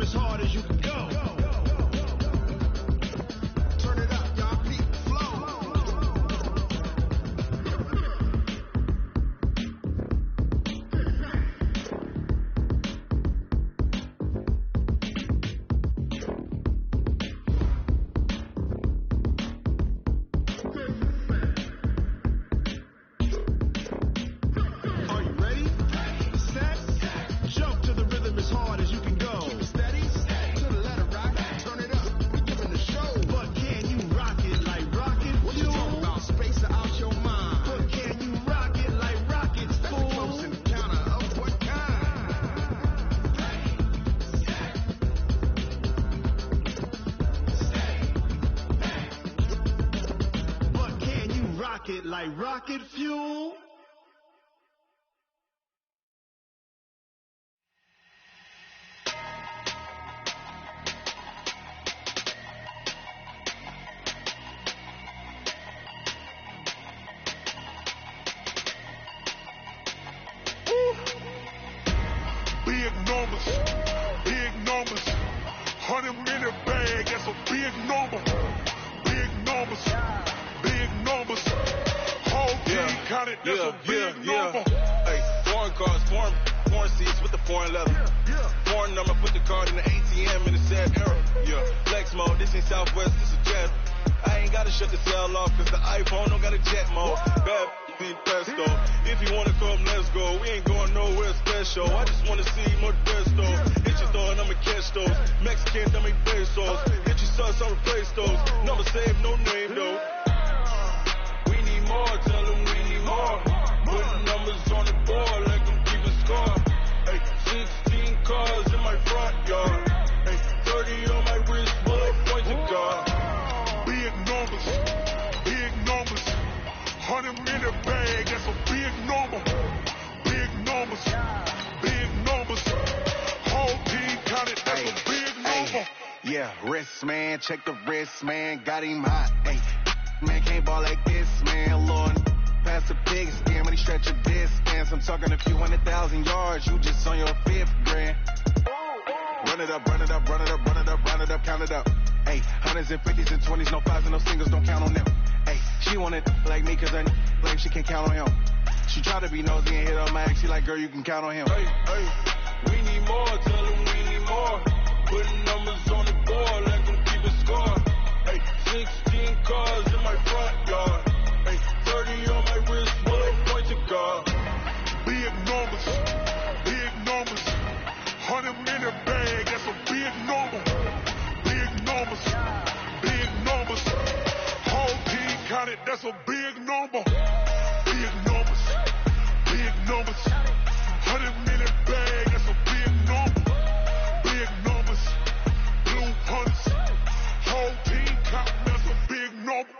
as hard as you can go. Turn it up, y'all. Peak flow. Are you ready? Set. Jump to the rhythm as hard as you can go. Keep it steady. To the letter rock. Turn it up. We giving the show. But can you rock it like rocket? What you talking about? Space out your mind. But can you rock it like rockets, fool? Close encounter of what kind? But can you rock it like rocket fuel? Big numbers, 100-minute bag, that's a big number. Big numbers, whole team counted, that's a big number. Hey, foreign cars, foreign seats with the foreign leather. Foreign number, put the card in the ATM in the sad era. Flex mode, this ain't Southwest, this is jet. I ain't gotta shut the cell off, cause the iPhone don't got a jet mode. Bad need pesto. If you wanna come, let's go. We ain't going nowhere special. I just wanna see more desto. Hit your throw and I'ma catch those. Mexicans, I make pesos. Hit your sus, I replace those. Never save no name though. We need more, tell them we need more. Putting numbers on the board like I'm keeping score. Hey, 16 cars in my front yard. Hey, 30 on my wrist, bullet point to God. Big numbers, 100-minute bag, that's a big number. Big numbers, whole team counted, that's a big number. Yeah, wrist man, check the wrist man, got him hot. Hey, man can't ball like this, man. Lord, pass the pig skin when he stretch a distance. I'm talking a few 100,000 yards, you just on your 5th grand. Run it up, count it up. Hey, hundreds and 50s and 20s, no 5s and no singles, don't count on them. Hey, she want it like me cause her claim she can't count on him. She try to be nosy and hit on my ex, she like, girl, you can count on him. Hey, we need more, tell them we need more. Putting numbers on the board like I'm keeping score. Hey, 16 cars in my front yard. Hey, 30 on my wrist, bullet point to God. Big numbers, 100-minute bag, that's a big number. Big numbers, whole team counted, that's a big number. Big numbers, 100-minute bag, that's a big number. Big numbers, blue hunters, whole team counting, that's a big number.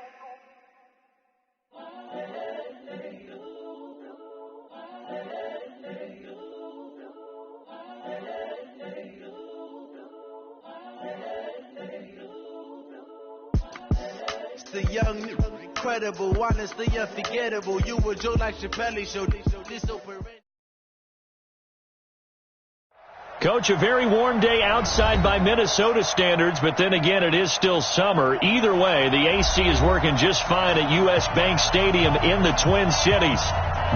It's the young, incredible, honestly unforgettable. You would joke like Chappelle show. This open. Coach, a very warm day outside by Minnesota standards, but then again, it is still summer. Either way, the AC is working just fine at U.S. Bank Stadium in the Twin Cities.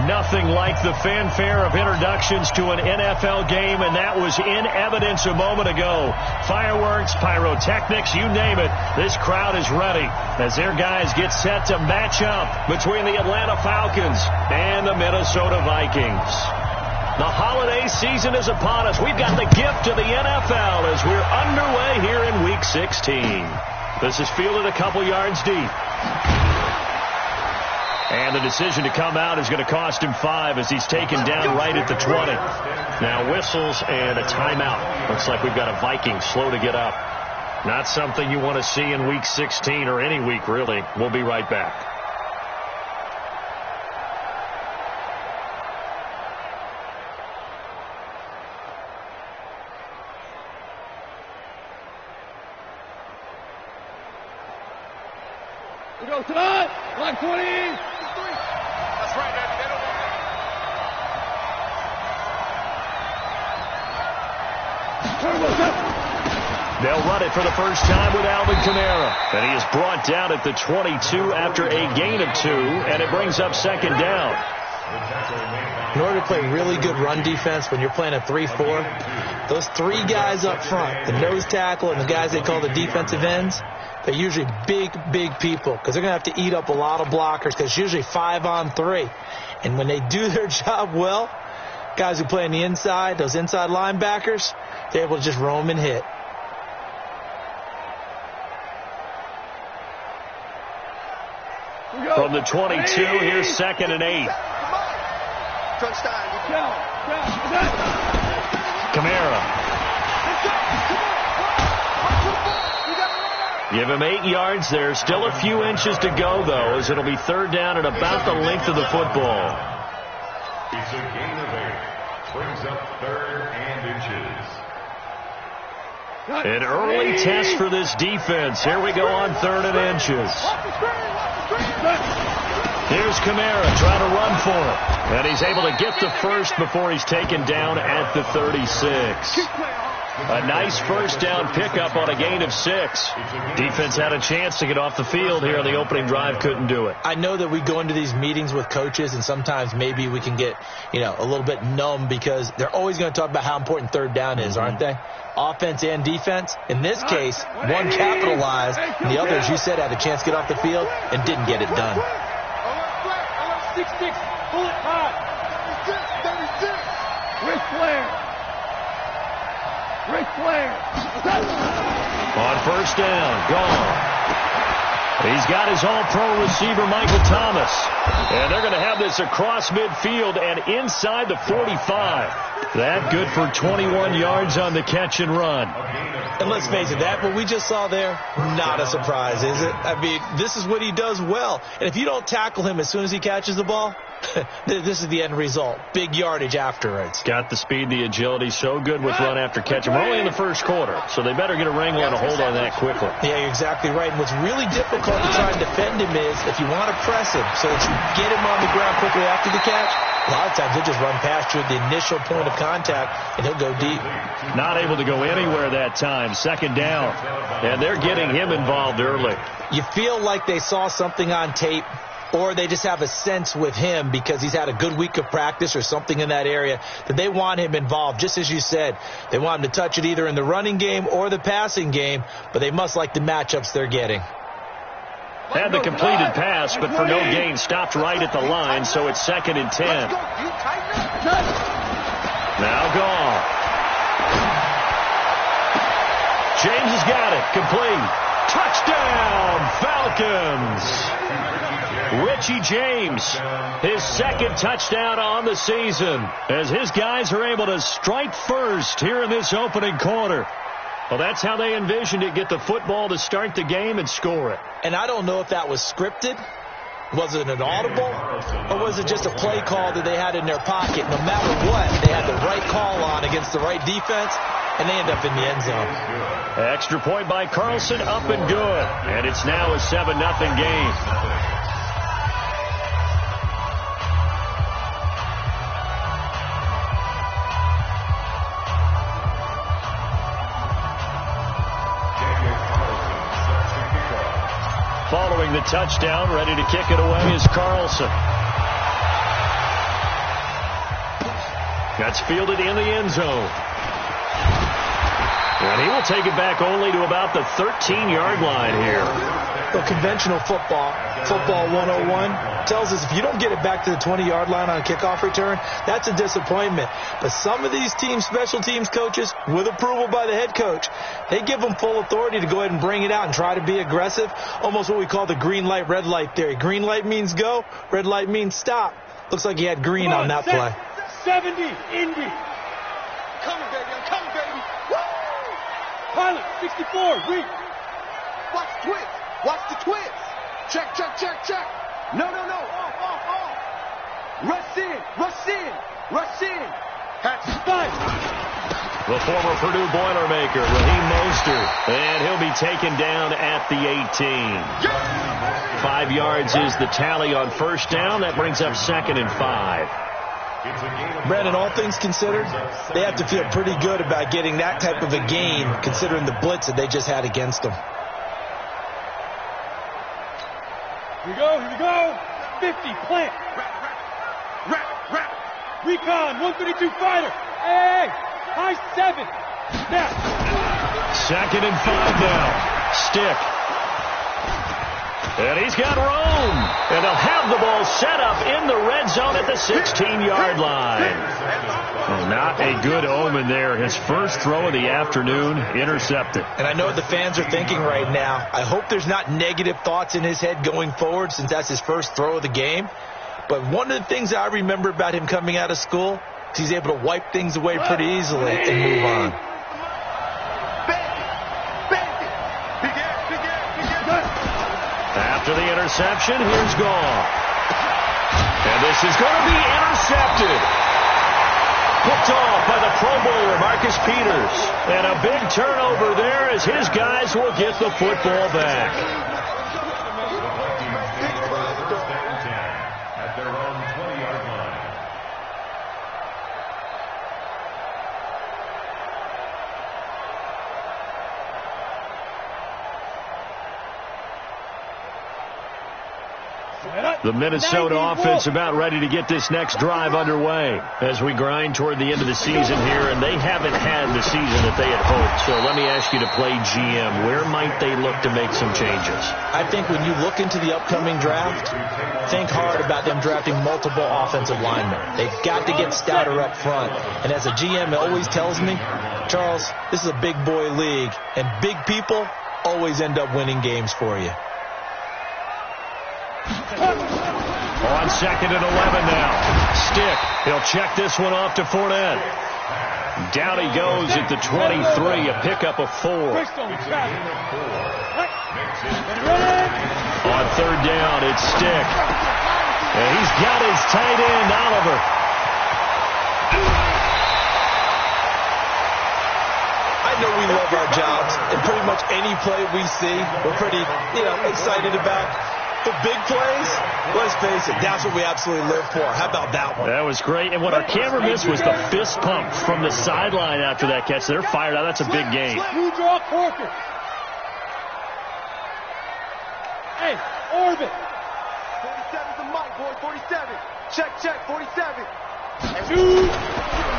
Nothing like the fanfare of introductions to an NFL game, and that was in evidence a moment ago. Fireworks, pyrotechnics, you name it. This crowd is ready as their guys get set to match up between the Atlanta Falcons and the Minnesota Vikings. The holiday season is upon us. We've got the gift of the NFL as we're underway here in Week 16. This is fielded a couple yards deep. And the decision to come out is going to cost him 5 as he's taken down right at the 20. Now whistles and a timeout. Looks like we've got a Viking slow to get up. Not something you want to see in Week 16 or any week, really. We'll be right back. We go tonight, like 20. That's right, baby. They don't want that. Turn what's up. They'll run it for the first time with Alvin Kamara. And he is brought down at the 22 after a gain of 2, and it brings up second down. In order to play really good run defense when you're playing a 3-4, those 3 guys up front, the nose tackle and the guys they call the defensive ends, they're usually big people because they're going to have to eat up a lot of blockers because it's usually 5-on-3. And when they do their job well, guys who play on the inside, those inside linebackers, they're able to just roam and hit. From the 22, here's 2nd and 8. Kamara. Give him 8 yards there. Still a few inches to go, though, as it'll be 3rd down and about the length of the football. It's a gain of 8. Brings up 3rd and inches. An early test for this defense. Here we go on 3rd and inches. Here's Kamara trying to run for it. And he's able to get the first before he's taken down at the 36. A nice first down pickup on a gain of 6. Defense had a chance to get off the field here on the opening drive. Couldn't do it. I know that we go into these meetings with coaches, and sometimes maybe we can get, a little bit numb because they're always going to talk about how important 3rd down is, aren't they? Offense and defense. In this case, one capitalized, and the other, as you said, had a chance to get off the field and didn't get it done. 6-6, bullet high. 36. Ric Flair. On 1st down, gone. He's got his all-pro receiver, Michael Thomas. And they're going to have this across midfield and inside the 45. That good for 21 yards on the catch and run. And let's face it, what we just saw there, not a surprise, is it? I mean, this is what he does well. And if you don't tackle him as soon as he catches the ball, this is the end result. Big yardage afterwards. Got the speed, the agility, so good with run after catch. We're only in the first quarter, so they better get a wrangle and a hold on that quickly. Yeah, you're exactly right. And what's really difficult to try and defend him is if you want to press him so that you get him on the ground quickly after the catch, a lot of times he'll just run past you at the initial point of contact, and he'll go deep. Not able to go anywhere that time. 2nd down. And they're getting him involved early. You feel like they saw something on tape, or they just have a sense with him because he's had a good week of practice or something in that area that they want him involved. Just as you said, they want him to touch it either in the running game or the passing game, but they must like the matchups they're getting. Had the completed pass, but for no gain, stopped right at the line, so it's 2nd and 10. Now gone. James has got it. Complete. Touchdown, Falcons. Richie James, his 2nd touchdown on the season, as his guys are able to strike first here in this opening quarter. Well, that's how they envisioned it, get the football to start the game and score it. And I don't know if that was scripted. Was it an audible? Or was it just a play call that they had in their pocket? No matter what, they had the right call on against the right defense, and they end up in the end zone. Extra point by Carlson, up and good. And it's now a 7-0 game. Following the touchdown, ready to kick it away is Carlson. That's fielded in the end zone. And he will take it back only to about the 13-yard line here. Well, conventional football 101, tells us if you don't get it back to the 20-yard line on a kickoff return, that's a disappointment. But some of these team special teams coaches, with approval by the head coach, they give them full authority to go ahead and bring it out and try to be aggressive, almost what we call the green light, red light theory. Green light means go, red light means stop. Looks like he had green on that play. 70, Indy. Coming, baby, I'm coming, baby. Woo! Pilot, 64, read. Watch the twist. Watch the twist. Check, check, check, check. No. Off. Rush in. Hatch spike. The former Purdue Boilermaker, Raheem Mostert, and he'll be taken down at the 18. 5 yards is the tally on first down. That brings up 2nd and 5. Brandon, all things considered, they have to feel pretty good about getting that type of a gain, considering the blitz that they just had against them. Here we go. 50, plant. Recon, 132 fighter. Hey, high 7. Snap. 2nd and 5 now. Stick. And he's got room. And they'll have the ball set up in the red zone at the 16-yard line. Well, not a good omen there. His first throw of the afternoon, intercepted. And I know what the fans are thinking right now. I hope there's not negative thoughts in his head going forward since that's his first throw of the game. But one of the things I remember about him coming out of school is he's able to wipe things away pretty easily and move on. After the interception, here's Goff. And this is going to be intercepted. Picked off by the Pro Bowler, Marcus Peters. And a big turnover there as his guys will get the football back. At their own 20-yard line. The Minnesota offense about ready to get this next drive underway as we grind toward the end of the season here, and they haven't had the season that they had hoped. So let me ask you to play GM. Where might they look to make some changes? I think when you look into the upcoming draft, think hard about them drafting multiple offensive linemen. They've got to get stouter up front. And as a GM always tells me, Charles, this is a big boy league, and big people always end up winning games for you. On 2nd and 11 now. Stick. He'll check this one off to Fournette. Down he goes at the 23, a pickup of 4. On 3rd down, it's Stick. And he's got his tight end, Oliver. I know we love our jobs, and pretty much any play we see, we're pretty, excited about. The big plays, let's face it, that's what we absolutely live for. How about that one? That was great. And what our camera missed was the fist pump from the sideline after that catch. They're fired out. That's a big game. You draw Corker. Hey, orbit. 47's the mic, boy. 47. Check, 47.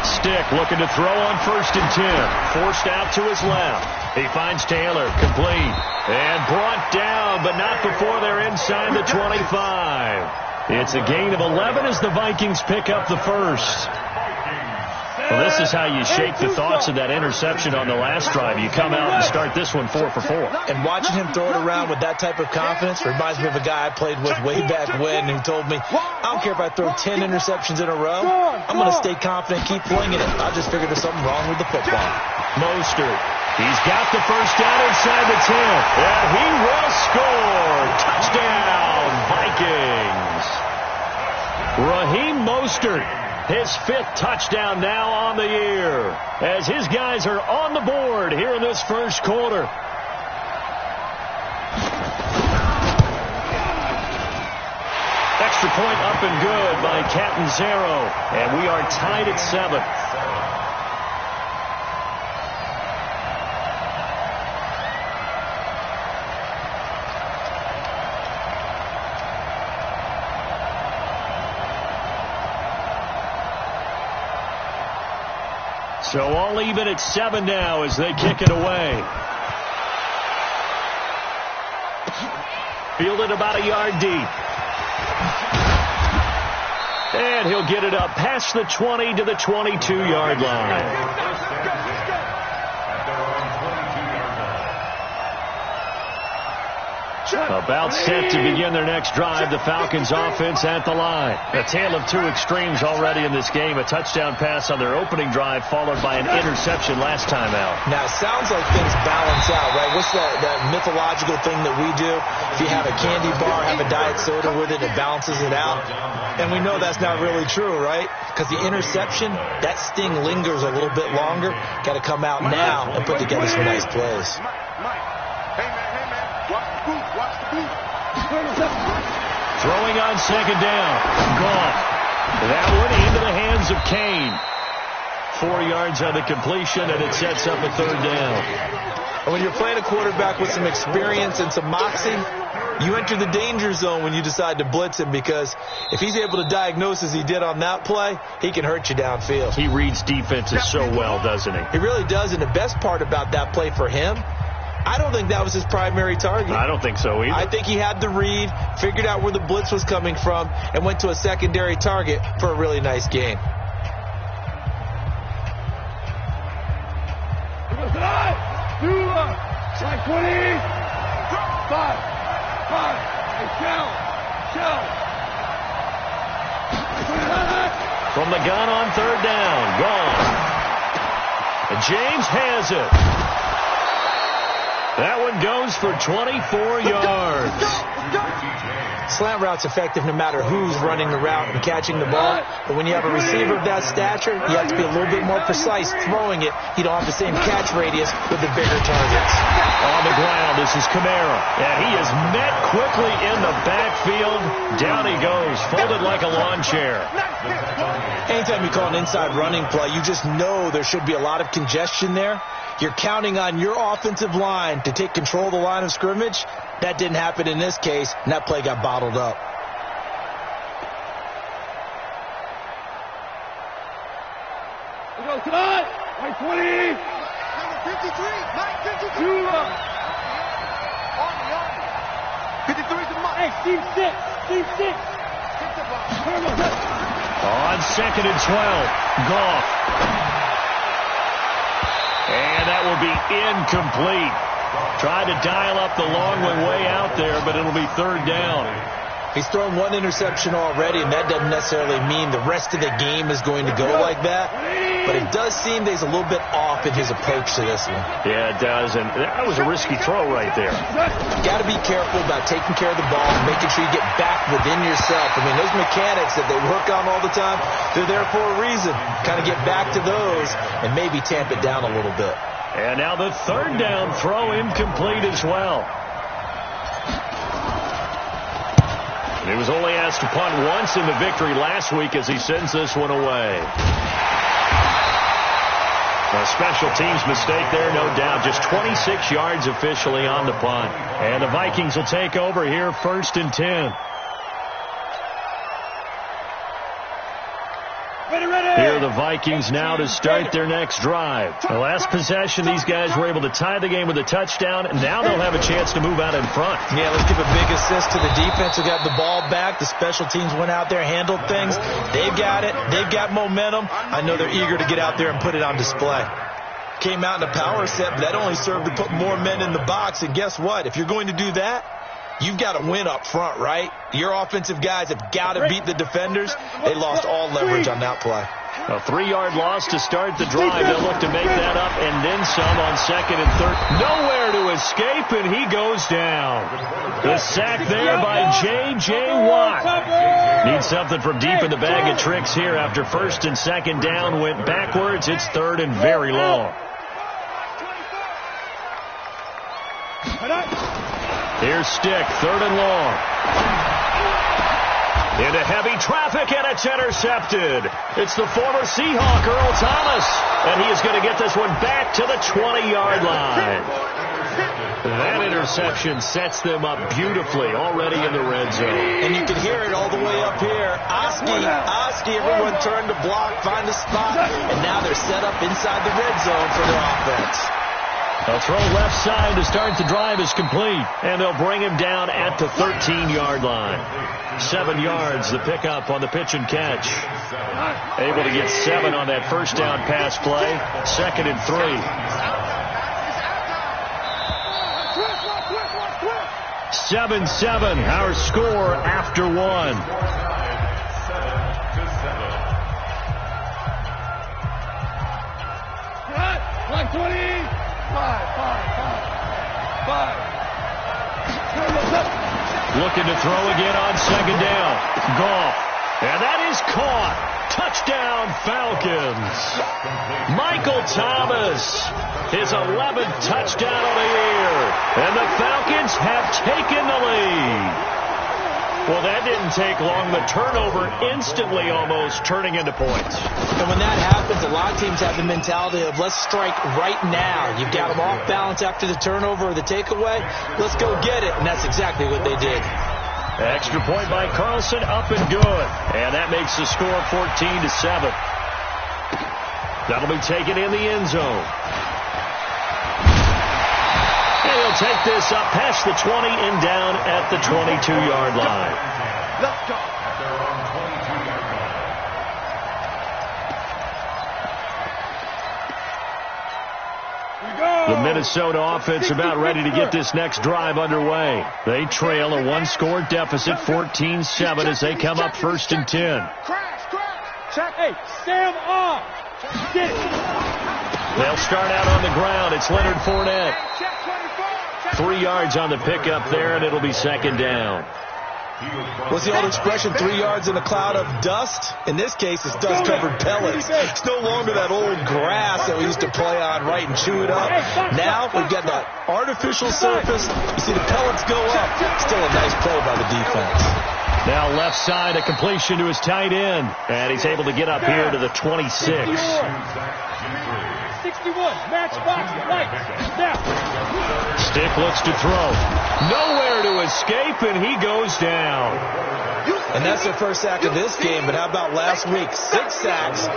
Stick looking to throw on 1st and 10. Forced out to his left. He finds Taylor, complete. And brought down, but not before they're inside the 25. It's a gain of 11 as the Vikings pick up the first. Well, this is how you shake the thoughts of that interception on the last drive. You come out and start this one 4 for 4. And watching him throw it around with that type of confidence reminds me of a guy I played with way back when who told me, I don't care if I throw 10 interceptions in a row. I'm going to stay confident, keep flinging it. I just figured there's something wrong with the football. Mostert. He's got the first down inside the 10. And he will score. Touchdown, Vikings. Raheem Mostert. His 5th touchdown now on the year as his guys are on the board here in this first quarter. Extra point up and good by Catanzaro, and we are tied at 7. So all even at 7 now as they kick it away. Fielded about a yard deep. And he'll get it up past the 20 to the 22-yard line. About set to begin their next drive, the Falcons offense at the line. A tale of 2 extremes already in this game. A touchdown pass on their opening drive followed by an interception last time out. Now, it sounds like things balance out, right? What's that mythological thing that we do? If you have a candy bar, have a diet soda with it, it balances it out. And we know that's not really true, right? Because the interception, that sting lingers a little bit longer. Got to come out now and put together some nice plays. Watch the boot. Throwing on 2nd down. Goff. That one into the hands of Kane. 4 yards on the completion, and it sets up a 3rd down. And when you're playing a quarterback with some experience and some moxie, you enter the danger zone when you decide to blitz him, because if he's able to diagnose as he did on that play, he can hurt you downfield. He reads defenses so well, doesn't he? He really does, and the best part about that play for him, I don't think that was his primary target. I don't think so either. I think he had the read, figured out where the blitz was coming from, and went to a secondary target for a really nice gain. Like 20. 5. Hey, shell. From the gun on 3rd down. Gone. And James has it. That one goes for 24 yards. Slant route's effective no matter who's running the route and catching the ball. But when you have a receiver of that stature, you have to be a little bit more precise throwing it. You don't have the same catch radius with the bigger targets. On the ground, this is Kamara. And he is met quickly in the backfield. Down he goes, folded like a lawn chair. Anytime you call an inside running play, you just know there should be a lot of congestion there. You're counting on your offensive line to take control of the line of scrimmage. That didn't happen in this case, and that play got bottled up. We go tonight. Like 20. Number 53. Mike 53. 53 is the mark. Hey, Steve 6. On 2nd and 12. Goff. And that will be incomplete. Tried to dial up the long one way out there, but it'll be 3rd down. He's thrown 1 interception already, and that doesn't necessarily mean the rest of the game is going to go like that. But it does seem that he's a little bit off in his approach to this one. Yeah, it does, and that was a risky throw right there. You got to be careful about taking care of the ball and making sure you get back within yourself. I mean, those mechanics that they work on all the time, they're there for a reason. Kind of get back to those and maybe tamp it down a little bit. And now the 3rd down throw incomplete as well. And he was only asked to punt once in the victory last week as he sends this one away. A special teams mistake there, no doubt. Just 26 yards officially on the punt. And the Vikings will take over here 1st and 10. Here are the Vikings now to start their next drive. The last possession, these guys were able to tie the game with a touchdown, and now they'll have a chance to move out in front. Yeah, let's give a big assist to the defense who got the ball back. The special teams went out there, handled things. They've got it. They've got momentum. I know they're eager to get out there and put it on display. Came out in a power set, but that only served to put more men in the box. And guess what? If you're going to do that, you've got to win up front, right? Your offensive guys have got to beat the defenders. They lost all leverage on that play. A 3-yard loss to start the drive. They'll look to make that up and then some on 2nd and 3rd. Nowhere to escape, and he goes down. The sack there by J.J. Watt. Needs something from deep in the bag of tricks here after 1st and 2nd down. Went backwards. It's 3rd and very long. Here's Stick, 3rd and long. Into heavy traffic, and it's intercepted. It's the former Seahawk, Earl Thomas, and he is going to get this one back to the 20-yard line. That interception sets them up beautifully already in the red zone. And you can hear it all the way up here. Oski, everyone turned to block, find a spot, and now they're set up inside the red zone for their offense. A throw left side to start the drive is complete, and they'll bring him down at the 13-yard line. 7 yards, the pickup on the pitch and catch. Able to get 7 on that first down pass play. 2nd and 3. 7-7, our score after 1. Like 20. 5. Looking to throw again on 2nd down. Goff. And that is caught. Touchdown, Falcons. Michael Thomas, his 11th touchdown of the year. And the Falcons have taken the lead. Well, that didn't take long. The turnover instantly almost turning into points. And when that happens, a lot of teams have the mentality of let's strike right now. You've got them off balance after the turnover or the takeaway. Let's go get it. And that's exactly what they did. Extra point by Carlson, up and good. And that makes the score 14-7. That'll be taken in the end zone. And he'll take this up past the 20 and down at the 22-yard line. Let's go. The Minnesota offense about ready to get this next drive underway. They trail a one-score deficit, 14-7, as they come up 1st and 10. Check. Hey, Sam off. Get it. They'll start out on the ground. It's Leonard Fournette. 3 yards on the pickup there, and it'll be 2nd down. What's the old expression, 3 yards in a cloud of dust? In this case, it's dust-covered pellets. It's no longer that old grass that we used to play on, right, and chew it up. Now we've got that artificial surface. You see the pellets go up. Still a nice play by the defense. Now left side, a completion to his tight end. And he's able to get up here to the 26. 61, match box, right, now. Stick looks to throw. Nowhere to escape, and he goes down. And that's their first sack of this game, but how about last week? 6 sacks,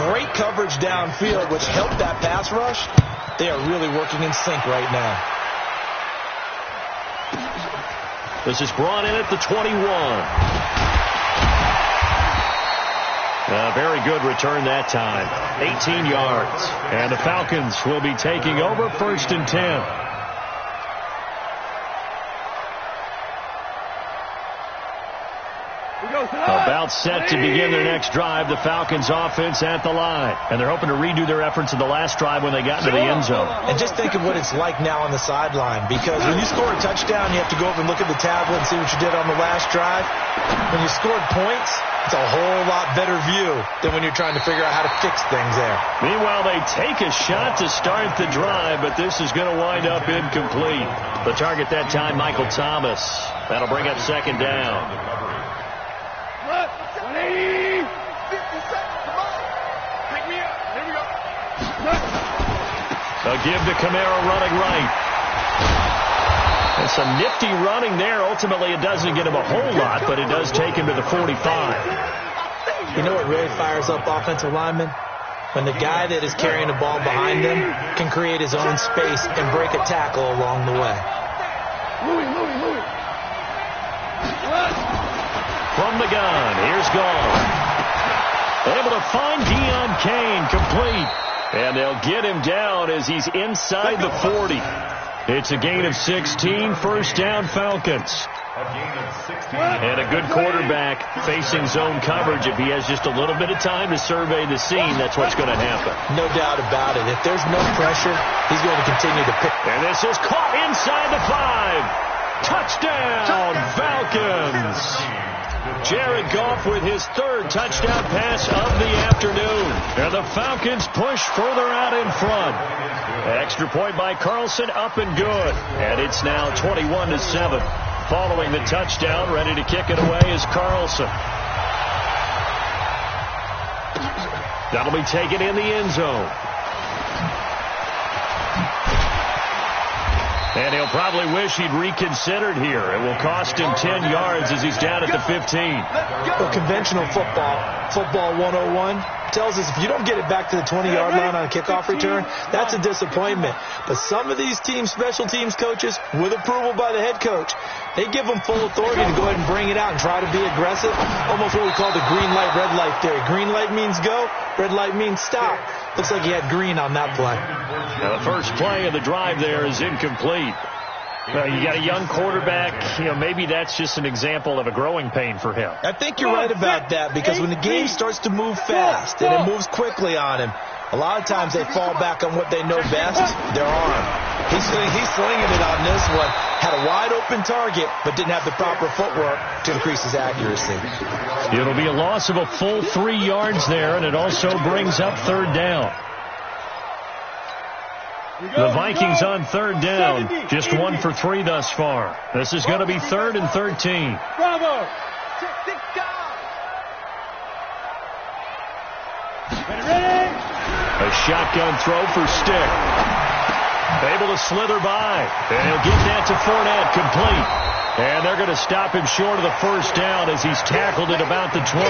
great coverage downfield, which helped that pass rush. They are really working in sync right now. This is brought in at the 21. A very good return that time. 18 yards. And the Falcons will be taking over 1st and 10. About set to begin their next drive. The Falcons offense at the line. And they're hoping to redo their efforts of the last drive when they got into the end zone. And just think of what it's like now on the sideline. Because when you score a touchdown, you have to go over and look at the tablet and see what you did on the last drive. When you scored points, it's a whole lot better view than when you're trying to figure out how to fix things there. Meanwhile, they take a shot to start the drive, but this is going to wind up incomplete. The target that time, Michael Thomas. That'll bring up 2nd down. 180. 50 seconds. Come on. Pick me up. Here we go. A give to Kamara running right. And some nifty running there. Ultimately, it doesn't get him a whole lot, but it does take him to the 45. You know what really fires up offensive linemen? When the guy that is carrying the ball behind them can create his own space and break a tackle along the way. Louis. From the gun, here's Gone. Able to find Deion Kane, complete. And they'll get him down as he's inside the 40. It's a gain of 16, 1st down Falcons. And a good quarterback facing zone coverage. If he has just a little bit of time to survey the scene, that's what's going to happen. No doubt about it. If there's no pressure, he's going to continue to pick. And this is caught inside the 5. Touchdown, Falcons. Jared Goff with his 3rd touchdown pass of the afternoon. And the Falcons push further out in front. Extra point by Carlson, up and good. And it's now 21-7. Following the touchdown, ready to kick it away is Carlson. That'll be taken in the end zone. And he'll probably wish he'd reconsidered here. It will cost him 10 yards as he's down at the 15. Well, conventional football 101, tells us if you don't get it back to the 20-yard line on a kickoff return, that's a disappointment. But some of these teams, special teams coaches, with approval by the head coach, they give them full authority to go ahead and bring it out and try to be aggressive. Almost what we call the green light, red light theory. Green light means go, red light means stop. Looks like he had green on that play. Now the first play of the drive there is incomplete. You got a young quarterback. Maybe that's just an example of a growing pain for him. I think you're right about that, because when the game starts to move fast and it moves quickly on him, a lot of times they fall back on what they know best, their arm. He's slinging it on this one. Had a wide open target, but didn't have the proper footwork to increase his accuracy. It'll be a loss of a full 3 yards there, and it also brings up 3rd down. The Vikings on third down, just 1 for 3 thus far. This is going to be 3rd and 13. Bravo. Ready? A shotgun throw for Stick. Able to slither by. And he'll get that to Fournette, complete. And they're going to stop him short of the first down as he's tackled at about the 21.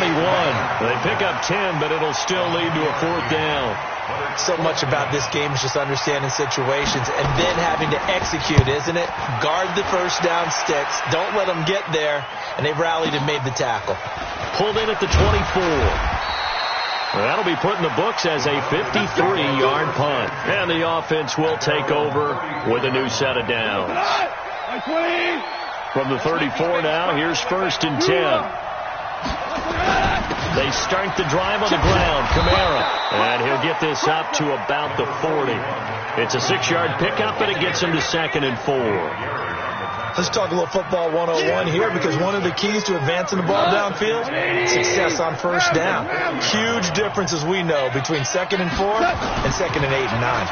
They pick up 10, but it'll still lead to a 4th down. So much about this game is just understanding situations and then having to execute, isn't it? Guard the first down sticks. Don't let them get there. And they've rallied and made the tackle. Pulled in at the 24. Well, that'll be put in the books as a 53-yard punt. And the offense will take over with a new set of downs. From the 34 now, here's 1st and 10. They start the drive on the ground. Kamara. And he'll get this up to about the 40. It's a 6-yard pickup, and it gets him to 2nd and 4. Let's talk a little football 101 here, because one of the keys to advancing the ball downfield, success on first down. Huge difference, as we know, between 2nd and 4 and 2nd and 8 and 9.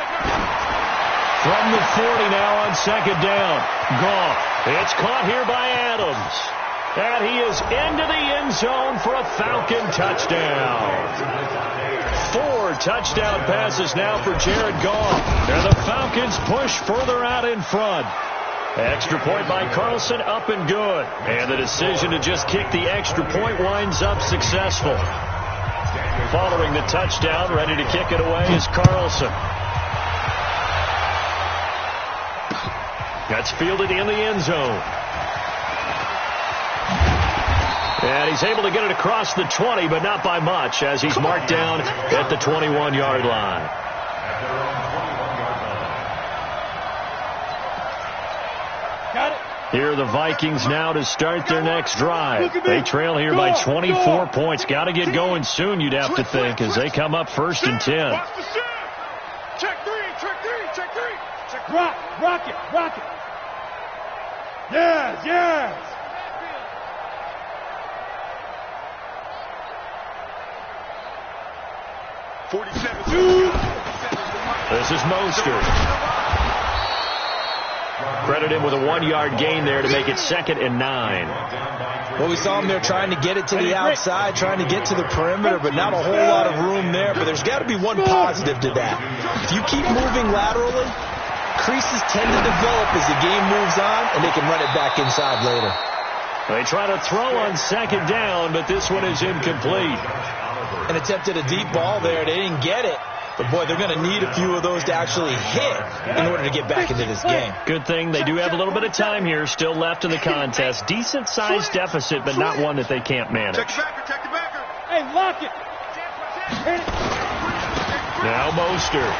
From the 40 now on 2nd down. Goff. It's caught here by Adams. And he is into the end zone for a Falcon touchdown. 4 touchdown passes now for Jared Goff. And the Falcons push further out in front. Extra point by Carlson, up and good. And the decision to just kick the extra point winds up successful. Following the touchdown, ready to kick it away is Carlson. That's fielded in the end zone. And he's able to get it across the 20, but not by much, as he's marked down at the 21-yard line. Got it. Here are the Vikings now to start their next drive. They trail here by 24 points. Got to get going soon, you'd have to think, as they come up 1st and 10. Check three. Rock it. Yes. 47. This is Mostert. Credit him with a 1-yard gain there to make it 2nd and 9. Well, we saw him there trying to get it to the outside, trying to get to the perimeter, but not a whole lot of room there. But there's got to be one positive to that. If you keep moving laterally, creases tend to develop as the game moves on, and they can run it back inside later. They try to throw on 2nd down, but this one is incomplete. And attempted a deep ball there. They didn't get it. But, boy, they're going to need a few of those to actually hit in order to get back into this game. Good thing they do have a little bit of time here still left in the contest. Decent-sized deficit, but not one that they can't manage. Check the backer. Hey, lock it. Now Mostert.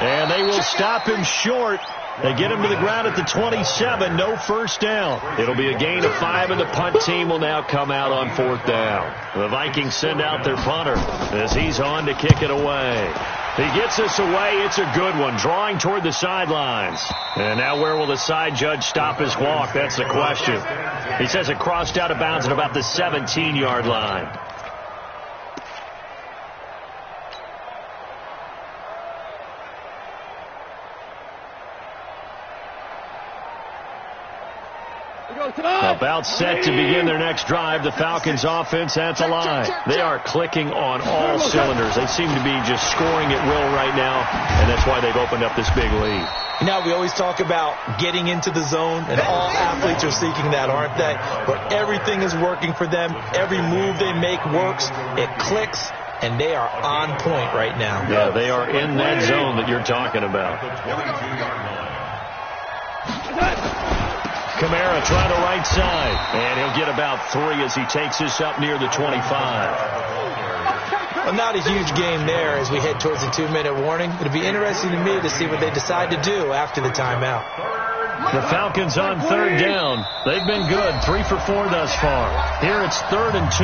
And they will stop him short. They get him to the ground at the 27. No first down. It'll be a gain of 5, and the punt team will now come out on 4th down. The Vikings send out their punter as he's on to kick it away. He gets us away. It's a good one, drawing toward the sidelines. And now where will the side judge stop his walk? That's the question. He says it crossed out of bounds at about the 17-yard line. About set to begin their next drive. The Falcons offense at the line. They are clicking on all cylinders. They seem to be just scoring at will right now, and that's why they've opened up this big lead. Now, we always talk about getting into the zone, and all athletes are seeking that, aren't they? But everything is working for them. Every move they make works. It clicks, and they are on point right now. Yeah, they are in that zone that you're talking about. Kamara trying to right side, and he'll get about 3 as he takes this up near the 25. Well, not a huge game there as we head towards the 2-minute warning. It'll be interesting to me to see what they decide to do after the timeout. The Falcons on 3rd down. They've been good, 3 for 4 thus far. Here it's 3rd and 2.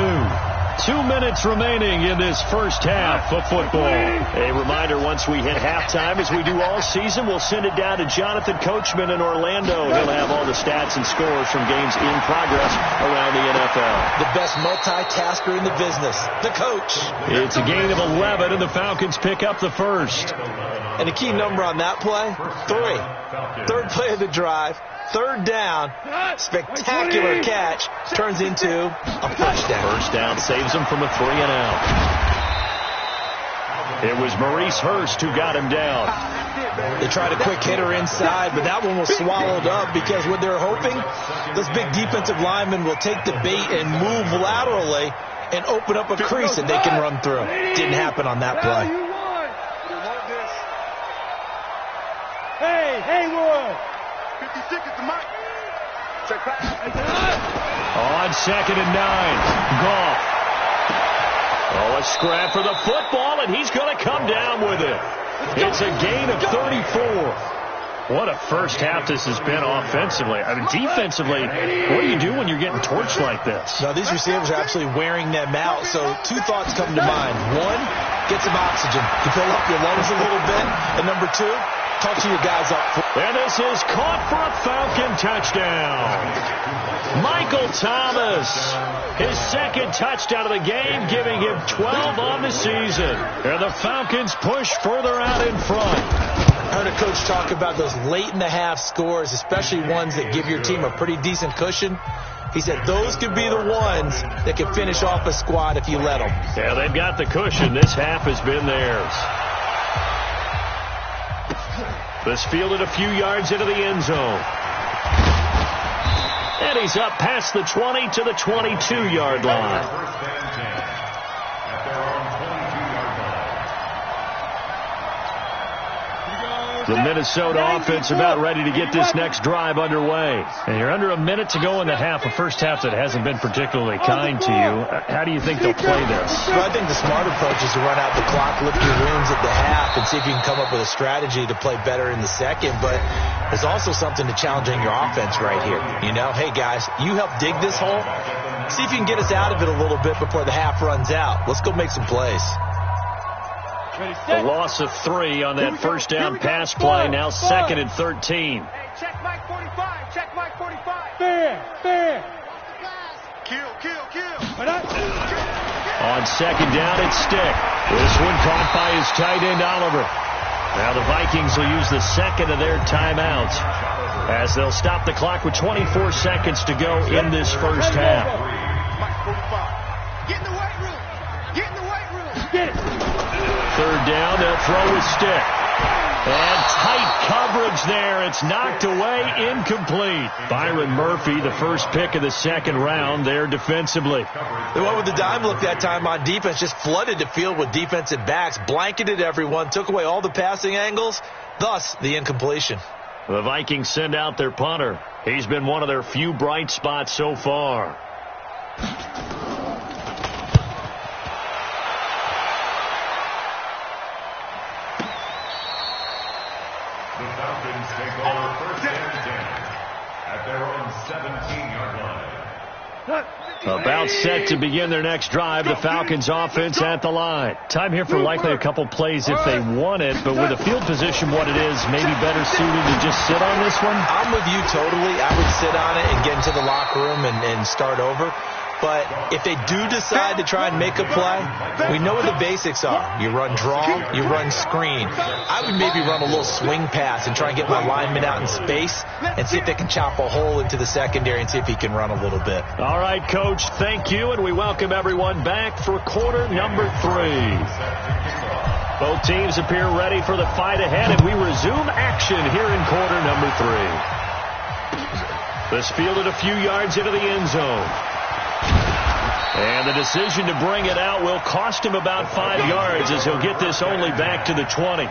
2 minutes remaining in this first half of football. A reminder, once we hit halftime, as we do all season, we'll send it down to Jonathan Coachman in Orlando. He'll have all the stats and scores from games in progress around the NFL. The best multitasker in the business, the coach. It's a gain of 11, and the Falcons pick up the first. And the key number on that play, 3. Third play of the drive. Third down, spectacular catch, turns into a first down. First down saves him from a 3-and-out. It was Maurice Hurst who got him down. They tried a quick hitter inside, but that one was swallowed up because what they're hoping, those big defensive linemen will take the bait and move laterally and open up a crease that they can run through. Didn't happen on that play. Hey, Haywood! 56 is the mic. On 2nd and 9, Goff. Oh, a scrap for the football, and he's going to come down with it. It's a gain of 34. What a first half this has been offensively. I mean, defensively, what do you do when you're getting torched like this? Now, these receivers are absolutely wearing them out, so 2 thoughts come to mind. 1, get some oxygen to fill up your lungs a little bit. And number 2, talk to your guys up front. And this is caught for a Falcon touchdown. Michael Thomas, his second touchdown of the game, giving him 12 on the season. And the Falcons push further out in front. I heard a coach talk about those late-in-the-half scores, especially ones that give your team a pretty decent cushion. He said those could be the ones that can finish off a squad if you let them. Yeah, they've got the cushion. This half has been theirs. This fielded a few yards into the end zone. And he's up past the 20 to the 22-yard line. The Minnesota offense about ready to get this next drive underway. And you're under a minute to go in the half, a first half that hasn't been particularly kind to you. How do you think they'll play this? Well, I think the smart approach is to run out the clock, lift your wounds at the half, and see if you can come up with a strategy to play better in the second. But there's also something to challenging your offense right here. You know, hey, guys, you help dig this hole. See if you can get us out of it a little bit before the half runs out. Let's go make some plays. A loss of 3 on that first down pass play. Now 2nd and 13. Hey, check Mike 45. Check Mike 45. Fair. Kill. On 2nd down, it's Stick. This one caught by his tight end, Oliver. Now the Vikings will use the second of their timeouts as they'll stop the clock with 24 seconds to go in this first half. Mike 45. Get in the weight room. Get it. 3rd down, they'll throw with Stick. And tight coverage there. It's knocked away, incomplete. Byron Murphy, the first pick of the second round there defensively. They went with the dime look that time on defense, just flooded the field with defensive backs, blanketed everyone, took away all the passing angles, thus the incompletion. The Vikings send out their punter. He's been one of their few bright spots so far. The Falcons take over first and 10 at their own 17-yard line. About set to begin their next drive. The Falcons offense at the line. Time here for likely a couple plays if they want it, but with the field position what it is, maybe better suited to just sit on this one? I'm with you totally. I would sit on it and get into the locker room and start over. But if they do decide to try and make a play, we know what the basics are. You run draw, you run screen. I would maybe run a little swing pass and try and get my lineman out in space and see if they can chop a hole into the secondary and see if he can run a little bit. All right, Coach, thank you, and we welcome everyone back for quarter number 3. Both teams appear ready for the fight ahead, and we resume action here in quarter number 3. This fielded a few yards into the end zone. And the decision to bring it out will cost him about 5 yards as he'll get this only back to the 20.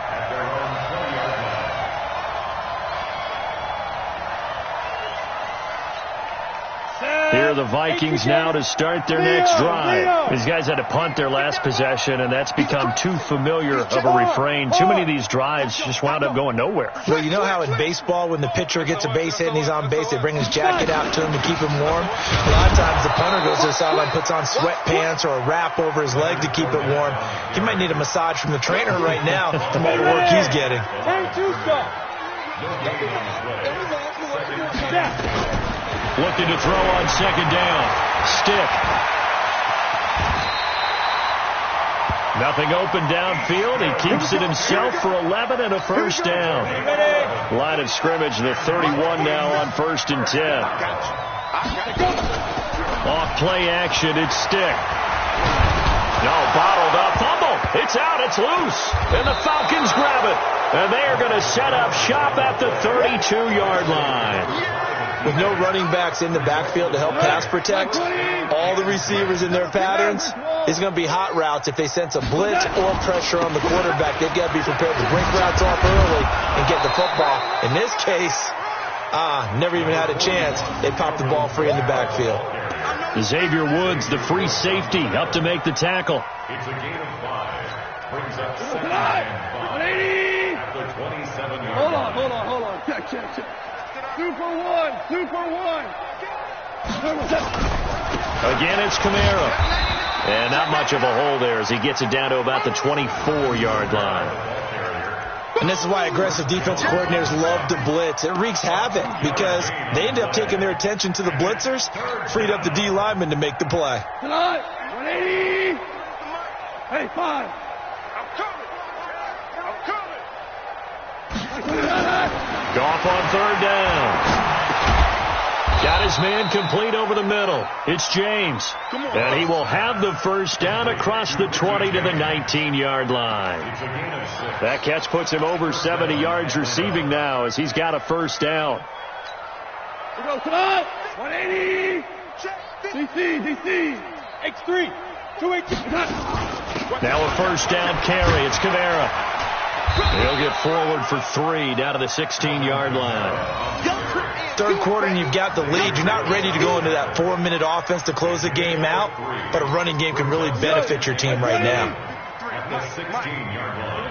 Here prepare the Vikings now to start their next drive. These guys had to punt their last possession, and that's become too familiar of a refrain. Too many of these drives just wound up going nowhere. Well, you know how in baseball, when the pitcher gets a base hit and he's on base, they bring his jacket out to him to keep him warm? A lot of times the punter goes to the sideline, puts on sweatpants or a wrap over his leg to keep it warm. He might need a massage from the trainer right now from all the work he's getting. Looking to throw on second down. Stick. Nothing open downfield. He keeps it himself for 11 and a first down. Line of scrimmage, the 31 now on 1st and 10. Off play action, it's Stick. No, bottled up. Fumble. It's out. It's loose. And the Falcons grab it. And they are going to set up shop at the 32-yard line. With no running backs in the backfield to help pass protect, all the receivers in their patterns, it's going to be hot routes. If they sense a blitz or pressure on the quarterback, they've got to be prepared to break routes off early and get the football. In this case, never even had a chance. They popped the ball free in the backfield. Xavier Woods, the free safety, up to make the tackle. It's a gain of 5. Brings up 2nd and 5 at the 27-yard line. Hold on. Check. Super one. Again, it's Kamara. And not much of a hole there as he gets it down to about the 24-yard line. And this is why aggressive defensive coordinators love to blitz. It wreaks havoc because they end up taking their attention to the blitzers, freed up the D lineman to make the play. 180. Hey, 5. I'm coming. Goff on 3rd down. Got his man complete over the middle. It's James. And he will have the first down across the 20 to the 19-yard line. That catch puts him over 70 yards receiving now as he's got a first down. We go tonight. 180. DC. X3. 280. Now a first down carry. It's Kamara. He'll get forward for 3 down to the 16-yard line. Third quarter and you've got the lead. You're not ready to go into that 4-minute offense to close the game out, but a running game can really benefit your team right now. At the 16-yard line.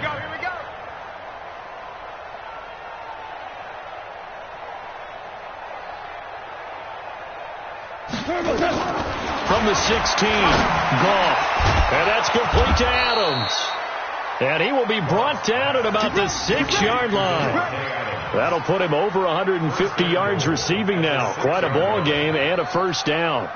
Here we go. From the 16, Goff. And that's complete to Adams. And he will be brought down at about the 6-yard line. That'll put him over 150 yards receiving now. Quite a ball game and a first down.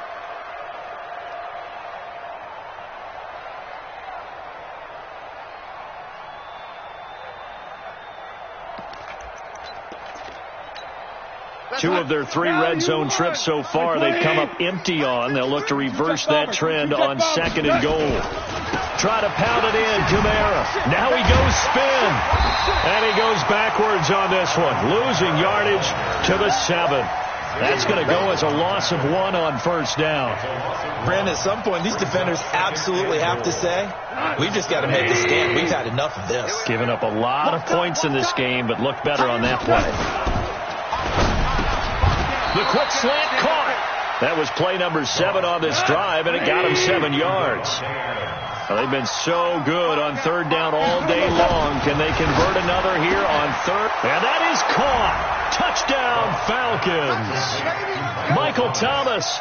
Two of their 3 red zone trips so far they've come up empty on. They'll look to reverse that trend on 2nd and goal. Try to pound it in, Kamara. Now he goes spin. And he goes backwards on this one. Losing yardage to the 7. That's going to go as a loss of 1 on first down. Brandon, at some point, these defenders absolutely have to say, we've just got to make a stand. We've had enough of this. Given up a lot of points in this game, but looked better on that play. The quick slant caught. That was play number 7 on this drive, and it got him 7 yards. Well, they've been so good on 3rd down all day long. Can they convert another here on 3rd? And that is caught. Touchdown, Falcons. Michael Thomas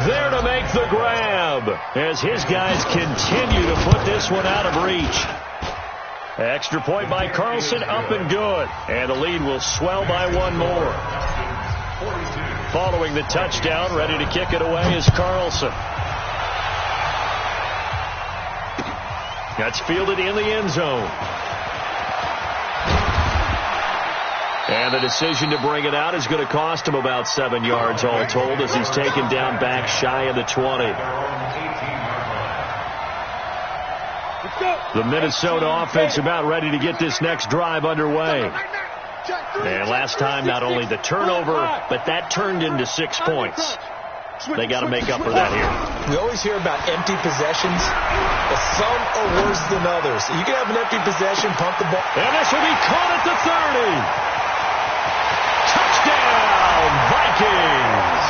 there to make the grab as his guys continue to put this one out of reach. Extra point by Carlson, up and good. And the lead will swell by 1 more. Following the touchdown, ready to kick it away is Carlson. That's fielded in the end zone. And the decision to bring it out is going to cost him about 7 yards all told as he's taken down back shy of the 20. The Minnesota offense about ready to get this next drive underway. And last time, not only the turnover, but that turned into 6 points. They got to make up for that here. We always hear about empty possessions, but some are worse than others. You can have an empty possession, pump the ball. And this will be caught at the 30. Touchdown, Vikings.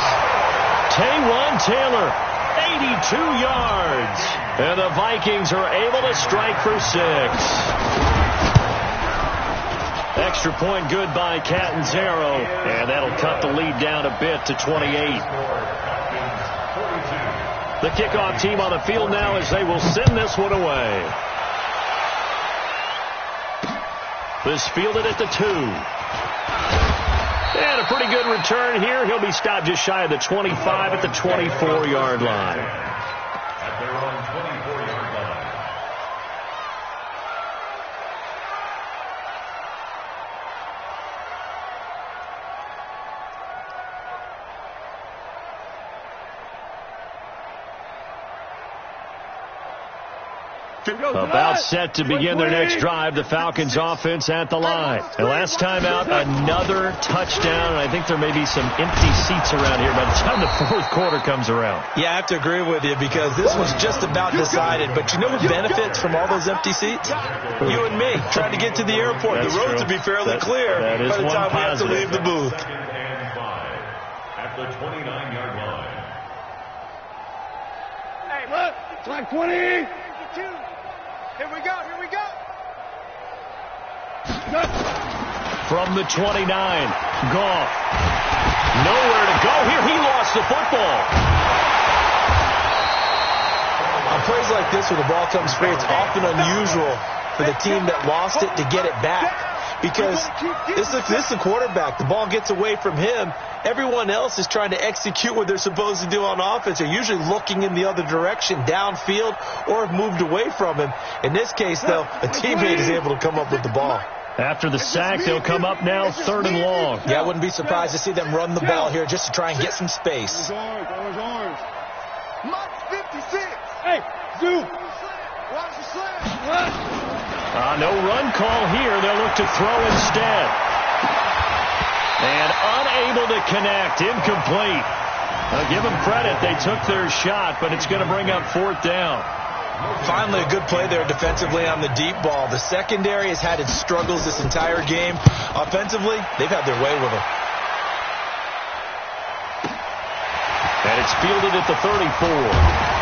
run. Taylor, 82 yards. And the Vikings are able to strike for 6. Extra point good by Catanzaro, and that'll cut the lead down a bit to 28. The kickoff team on the field now as they will send this one away. This fielded at the 2. And a pretty good return here. He'll be stopped just shy of the 25 at the 24-yard line. At their own 24-yard line. About set to begin their next drive, the Falcons offense at the line. And last time out, another touchdown, and I think there may be some empty seats around here by the time the fourth quarter comes around. Yeah, I have to agree with you because this was just about decided. But you know who benefits from all those empty seats? You and me, trying to get to the airport. That's the roads true. will be fairly clear by the time we have to positive. leave the booth. Second and 5 at the 29-yard line. Hey, look. Clock 20. Here we go. Here we go. From the 29, Goff. Nowhere to go here. He lost the football. On plays like this where the ball comes free, it's often unusual for the team that lost it to get it back. Because this is the quarterback. The ball gets away from him. Everyone else is trying to execute what they're supposed to do on offense. They're usually looking in the other direction, downfield, or have moved away from him. In this case, though, a teammate is able to come up with the ball. After the sack, they'll come up now 3rd and long. Yeah, I wouldn't be surprised to see them run the ball here just to try and get some space. Orange. Mark 56. Hey, Zoo. Watch the slam. No run call here. They'll look to throw instead. And unable to connect. Incomplete. I'll give them credit. They took their shot, but it's going to bring up 4th down. Finally, a good play there defensively on the deep ball. The secondary has had its struggles this entire game. Offensively, they've had their way with it. And it's fielded at the 34.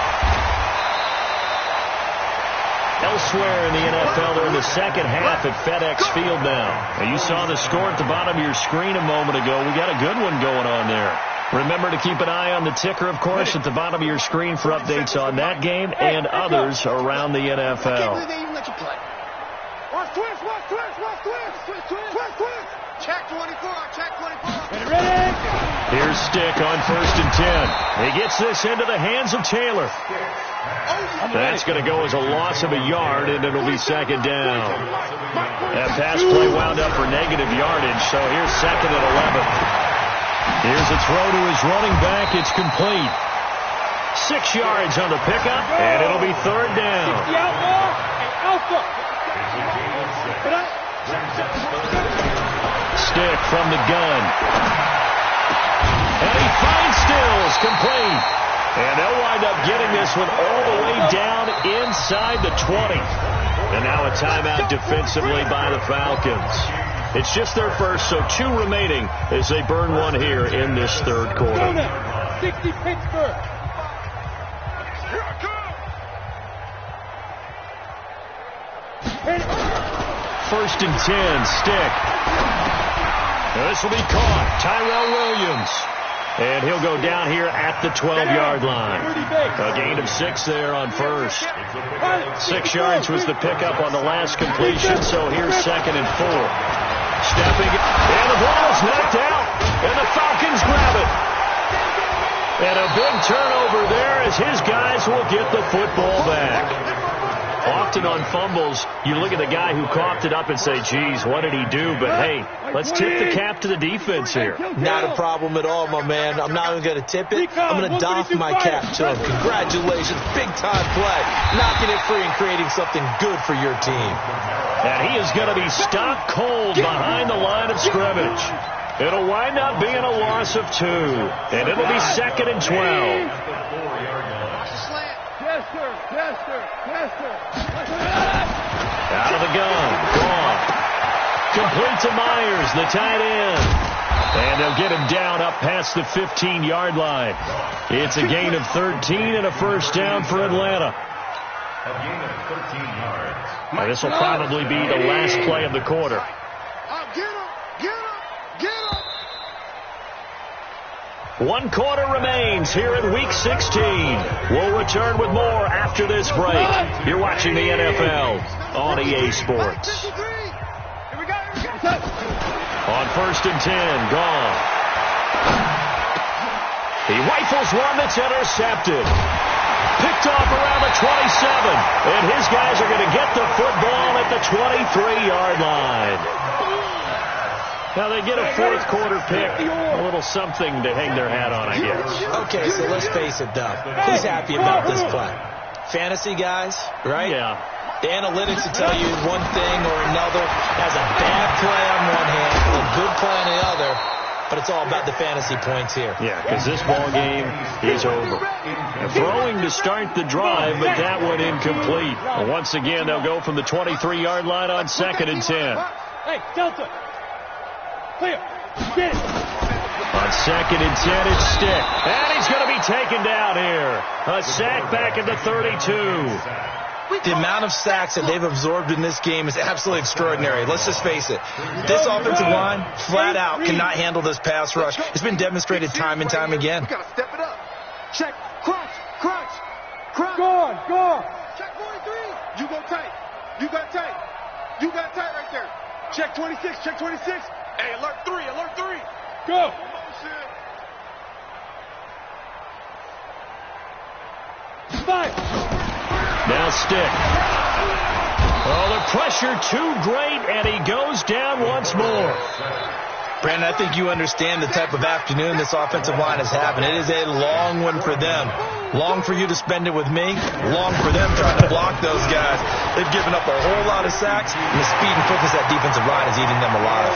Elsewhere in the NFL, they're in the second half at FedEx Field now. You saw the score at the bottom of your screen a moment ago. We got a good one going on there. Remember to keep an eye on the ticker, of course, at the bottom of your screen for updates on that game and others around the NFL. Watch twist. Check 24. Check 24. Ready? Here's Stick on 1st and 10. He gets this into the hands of Taylor. That's going to go as a loss of a yard, and it'll be 2nd down. That pass play wound up for negative yardage, so here's 2nd and 11. Here's a throw to his running back. It's complete. 6 yards on the pickup, and it'll be 3rd down. Stick from the gun. And he finds Stills, complete. And they'll wind up getting this one all the way down inside the 20. And now a timeout defensively by the Falcons. It's just their first, so 2 remaining as they burn one here in this 3rd quarter. 60 Pittsburgh. 1st and 10, Stick. Now this will be caught. Tyrell Williams. And he'll go down here at the 12-yard line. A gain of 6 there on 1st. 6 yards was the pickup on the last completion, so here's 2nd and 4. Stepping, and the ball's knocked out, and the Falcons grab it. And a big turnover there as his guys will get the football back. Often on fumbles, you look at the guy who coughed it up and say, geez, what did he do? But, hey, let's tip the cap to the defense here. Not a problem at all, my man. I'm not even going to tip it. I'm going to doff my cap to him. Congratulations. Big-time play. Knocking it free and creating something good for your team. And he is going to be stopped cold behind the line of scrimmage. It'll wind up being a loss of 2. And it'll be 2nd and 12. Out of the gun. Gone. Complete to Myers, the tight end. And they'll get him down up up past the 15-yard line. It's a gain of 13 and a first down for Atlanta. A gain of 13 yards. Now, this will probably be the last play of the quarter. One quarter remains here in Week 16. We'll return with more after this break. You're watching the NFL on EA Sports. On 1st and 10, gone. He rifles one that's intercepted. Picked off around the 27. And his guys are going to get the football at the 23-yard line. Now they get a fourth quarter pick, a little something to hang their hat on, I guess. Okay, so let's face it, though. Who's happy about this play? Fantasy guys, right? Yeah. The analytics will tell you one thing or another. Has a bad play on one hand, a good play on the other, but it's all about the fantasy points here. Yeah, because this ball game is over. Throwing to start the drive, but that one incomplete. Once again, they'll go from the 23-yard line on 2nd and 10. Hey, Delta. Clear. Get it. On 2nd and 10, it's Stick. And he's going to be taken down here. A sack back at the 32. The amount of sacks that they've absorbed in this game is absolutely extraordinary. Let's just face it. This offensive line, flat out, cannot handle this pass rush. It's been demonstrated time and time again. We got to step it up. Check. Crunch. Crunch. Crunch. Go on. Check 43. You go tight. You got tight. You got tight right there. Check 26. Check 26. Hey, alert 3. Alert 3. Go. Fire. Now Stick. Oh, the pressure too great, and he goes down once more. Brandon, I think you understand the type of afternoon this offensive line is having. It is a long one for them. Long for you to spend it with me. Long for them trying to block those guys. They've given up a whole lot of sacks, and the speed and quickness of that defensive line is eating them alive.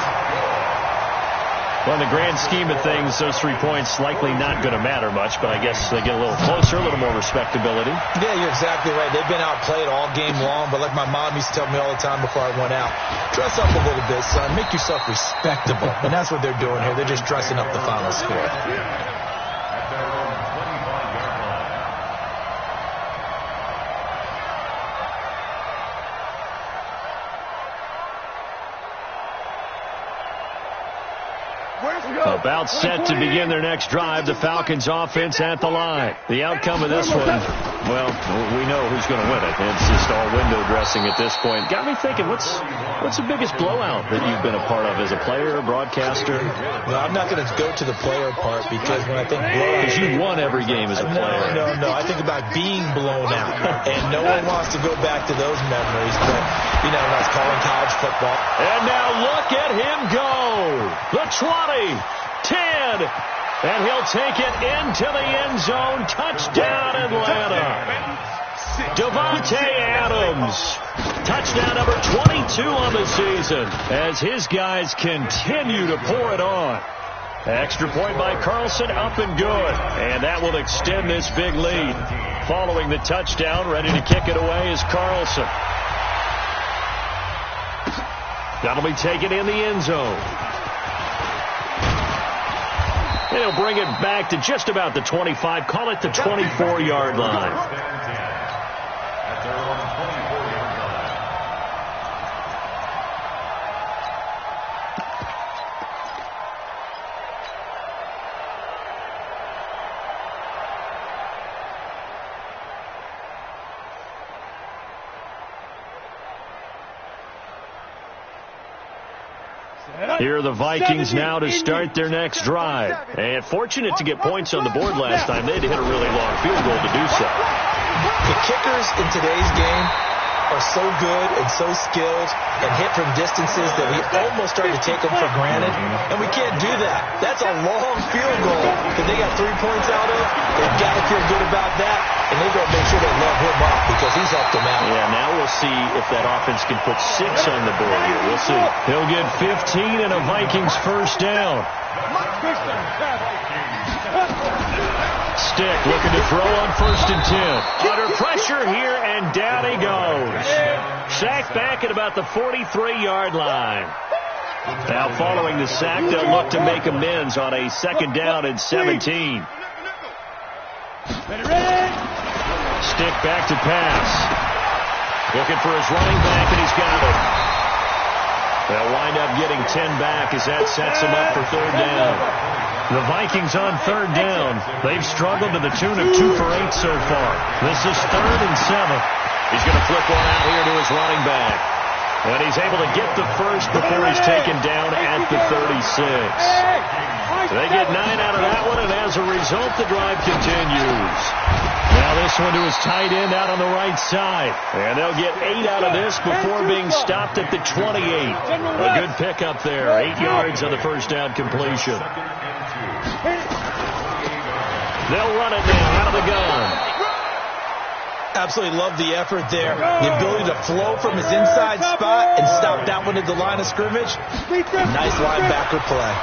Well, in the grand scheme of things, those 3 points likely not going to matter much, but I guess they get a little closer, a little more respectability. Yeah, you're exactly right. They've been outplayed all game long, but like my mom used to tell me all the time before I went out, dress up a little bit, son. Make yourself respectable. And that's what they're doing here. They're just dressing up the final score. At their own 25-yard line. About set to begin their next drive. The Falcons offense at the line. The outcome of this one, well, we know who's going to win it. It's just all window dressing at this point. Got me thinking, what's the biggest blowout that you've been a part of as a player, broadcaster? No, I'm not going to go to the player part because when I think blowout... Because you won every game as a player. No. I think about being blown out. And no one wants to go back to those memories. But, you know, that's calling college football. And now look at him go. The 20. 10, and he'll take it into the end zone. Touchdown, Atlanta. Devontae Adams. Touchdown number 22 on the season as his guys continue to pour it on. Extra point by Carlson, up and good. And that will extend this big lead. Following the touchdown, ready to kick it away is Carlson. That'll be taken in the end zone. And he'll bring it back to just about the 25. Call it the 24-yard line. At their own 24-yard line. Here are the Vikings now to start their next drive. And fortunate to get points on the board last time. They had to hit a really long field goal to do so. The kickers in today's game are so good and so skilled and hit from distances that we almost start to take them for granted. And we can't do that. That's a long field goal that they got 3 points out of. They've got to feel good about that. And they've got to make sure they love him up because he's helped them out. Yeah, now we'll see if that offense can put 6 on the board here. We'll see. He'll get 15 and a Vikings first down. Stick looking to throw on 1st and 10. Under pressure here, and down he goes. Sacked back at about the 43-yard line. Now following the sack, they'll look to make amends on a 2nd down and 17. Stick back to pass. Looking for his running back, and he's got it. They'll wind up getting 10 back as that sets him up for 3rd down. The Vikings on 3rd down. They've struggled to the tune of 2 for 8 so far. This is 3rd and 7. He's going to flip one out here to his running back. And he's able to get the first before he's taken down at the 36. They get 9 out of that one, and as a result, the drive continues. Now this one to his tight end out on the right side. And they'll get 8 out of this before being stopped at the 28. A good pickup there. 8 yards on the first down completion. They'll run it now out of the gun. Absolutely love the effort there. The ability to flow from his inside spot and stop that one at the line of scrimmage. Nice linebacker play.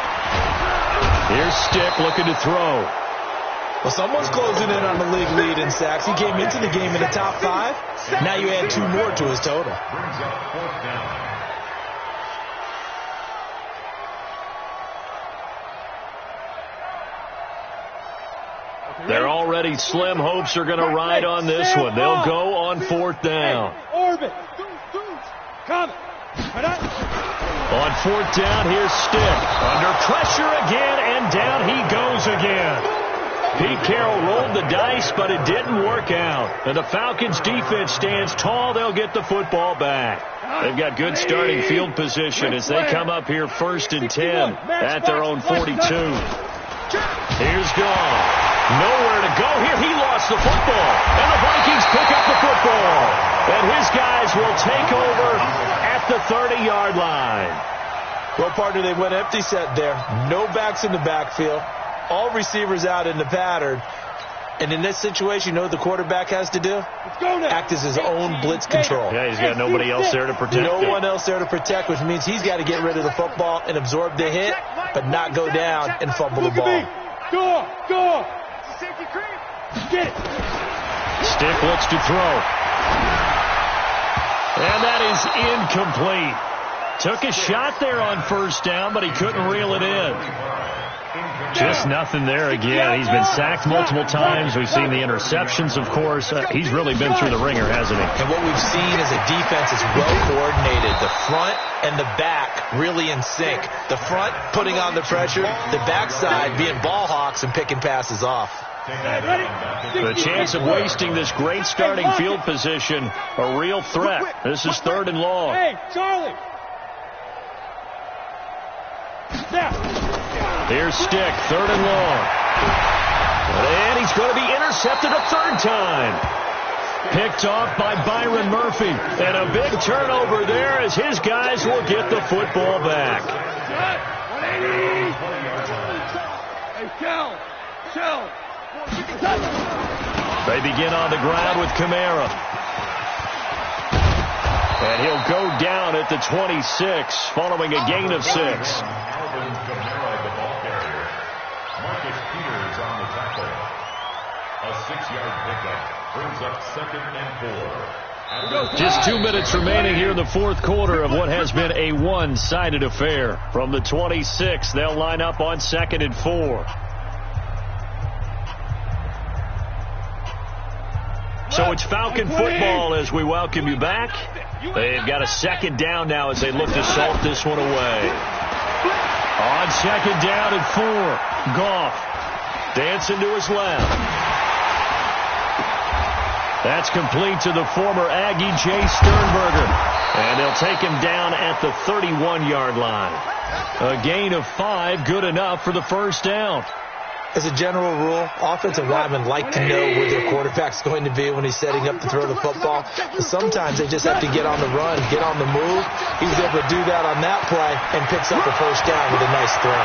Here's Stick looking to throw. Well, someone's closing in on the league lead in sacks. He came into the game in the top 5. Now you add 2 more to his total. Brings up 4th down. They're already slim hopes are going to ride on this one. They'll go on 4th down. Orbit. Coming. On 4th down, here's Stick. Under pressure again, and down he goes again. Pete Carroll rolled the dice, but it didn't work out. And the Falcons' defense stands tall. They'll get the football back. They've got good starting field position as they come up here 1st and 10 at their own 42. Here's Goff. Nowhere to go here. He lost the football. And the Vikings pick up the football. And his guys will take over at the 30-yard line. Well, partner, they went empty set there. No backs in the backfield. All receivers out in the pattern. And in this situation, you know what the quarterback has to do? Act as his own blitz control. Yeah, he's got nobody else there to protect No one else there to protect, which means he's got to get rid of the football and absorb the hit, but not go down and fumble the ball. Go. Get it. Stick looks to throw. And that is incomplete. Took a shot there on 1st down, but he couldn't reel it in. Just nothing there again. He's been sacked multiple times. We've seen the interceptions, of course. He's really been through the ringer, hasn't he? And what we've seen is a defense that's well coordinated. The front and the back really in sync. The front putting on the pressure. The backside being ball hawks and picking passes off. The chance of wasting this great starting field position, a real threat. This is 3rd and long. Hey, Charlie. Here's Stick, 3rd and long. And he's going to be intercepted a 3rd time. Picked off by Byron Murphy. And a big turnover there as his guys will get the football back. Hey, Kel. They begin on the ground with Kamara. And he'll go down at the 26 following a gain of 6. A 6-yard pickup brings up 2nd and 4. Just 2 minutes remaining here in the 4th quarter of what has been a one-sided affair. From the 26, they'll line up on 2nd and 4. So it's Falcon football as we welcome you back. They've got a 2nd down now as they look to salt this one away. On 2nd down and 4, Goff dancing to his left. That's complete to the former Aggie, Jay Sternberger. And they'll take him down at the 31-yard line. A gain of 5, good enough for the 1st down. As a general rule, offensive linemen like to know where their quarterback's going to be when he's setting up to throw the football. But sometimes they just have to get on the run, get on the move. He was able to do that on that play and picks up a 1st down with a nice throw.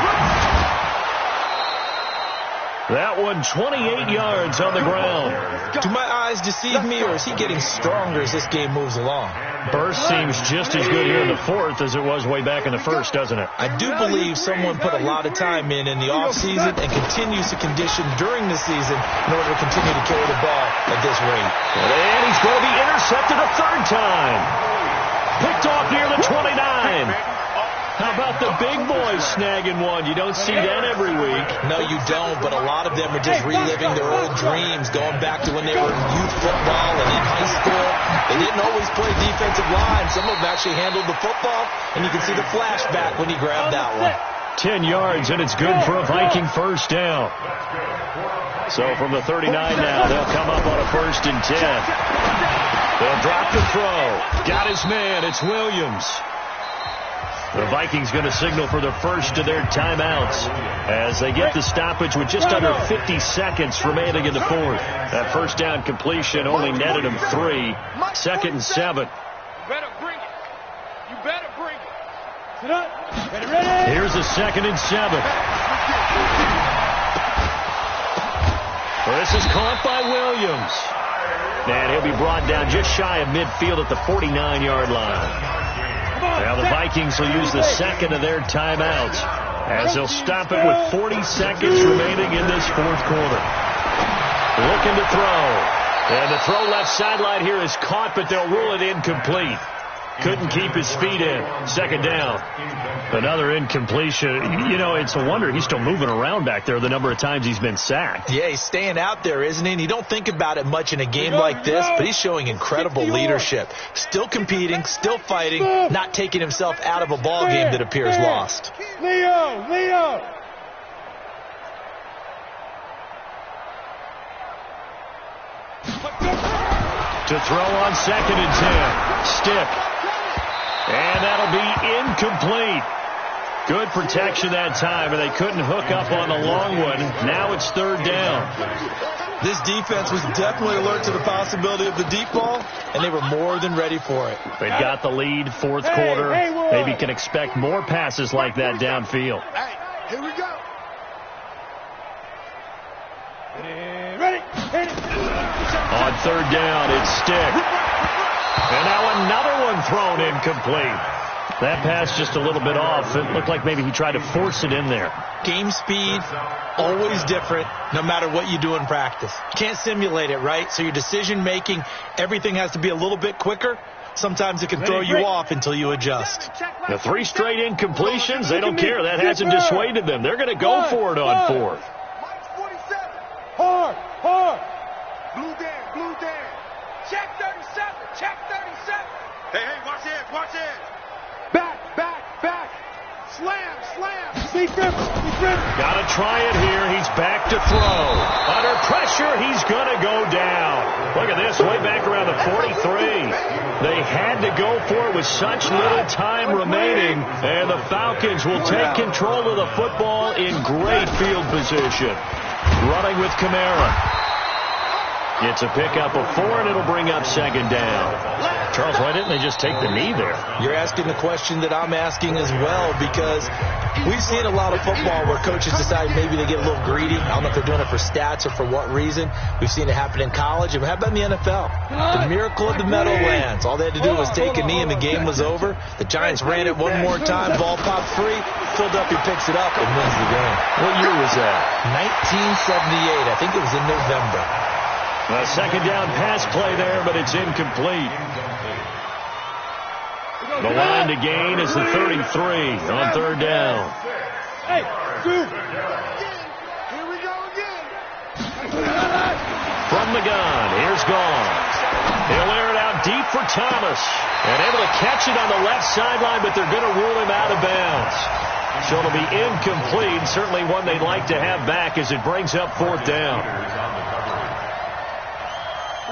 That one 28 yards on the ground. Do my eyes deceive me, or is he getting stronger as this game moves along? Burst seems just as good here in the 4th as it was way back in the 1st, doesn't it? I do believe someone put a lot of time in the offseason and continues to condition during the season in order to continue to carry the ball at this rate. And he's going to be intercepted a 3rd time. Picked off near the 29. How about the big boys snagging one? You don't see that every week. No, you don't, but a lot of them are just reliving their old dreams, going back to when they were in youth football and in high school. They didn't always play defensive line. Some of them actually handled the football, and you can see the flashback when he grabbed that one. 10 yards, and it's good for a Viking first down. So from the 39 now, they'll come up on a 1st and 10. They'll drop the throw. Got his man. It's Williams. The Vikings going to signal for the first of their timeouts as they get the stoppage with just under 50 seconds remaining in the fourth. That first down completion only netted them 3. 2nd and 7. You better bring it. You better bring it. Sit up. Ready. Here's a 2nd and 7. Well, this is caught by Williams. And he'll be brought down just shy of midfield at the 49-yard line. Now the Vikings will use the 2nd of their timeouts as they'll stop it with 40 seconds remaining in this fourth quarter. Looking to throw. And the throw left sideline here is caught, but they'll rule it incomplete. Couldn't keep his feet in. 2nd down. Another incompletion. You know, it's a wonder he's still moving around back there the number of times he's been sacked. Yeah, he's staying out there, isn't he? And you don't think about it much in a game like this, but he's showing incredible leadership. Still competing, still fighting, not taking himself out of a ball game that appears lost. Leo! To throw on 2nd and 10. Stick. And that'll be incomplete. Good protection that time, and they couldn't hook up on the long one. Now it's 3rd down. This defense was definitely alert to the possibility of the deep ball, and they were more than ready for it. They've got the lead, fourth quarter. Maybe can expect more passes like that downfield. Hey, here we go. Ready. On 3rd down, it's Stick. And now another one thrown incomplete. That pass just a little bit off. It looked like maybe he tried to force it in there. Game speed, always different, no matter what you do in practice. Can't simulate it, right? So your decision-making, everything has to be a little bit quicker. Sometimes it can throw you off until you adjust. The 3 straight incompletions, they don't care. That hasn't dissuaded them. They're going to go for it on 4th. Hard. Blue Dan. Check 37. Hey, watch it. Back. Slam. Sneak rip. Got to try it here. He's back to throw. Under pressure, he's going to go down. Look at this, way back around the 43. They had to go for it with such little time remaining, and the Falcons will take control of the football in great field position. Running with Kamara. It's a pickup of 4, and it'll bring up 2nd down. Charles, why didn't they just take the knee there? You're asking the question that I'm asking as well, because we've seen a lot of football where coaches decide maybe to get a little greedy. I don't know if they're doing it for stats or for what reason. We've seen it happen in college. And how about in the NFL? The miracle of the Meadowlands. All they had to do was take a knee, and the game was over. The Giants ran it one more time. Ball popped free. Philadelphia picks it up and wins the game. What year was that? 1978. I think it was in November. A 2nd down pass play there, but it's incomplete. The line to gain is the 33 on 3rd down. Hey, dude. Here we go again. From the gun, here's Gone. He'll air it out deep for Thomas. And able to catch it on the left sideline, but they're going to rule him out of bounds. So it'll be incomplete, certainly one they'd like to have back as it brings up 4th down.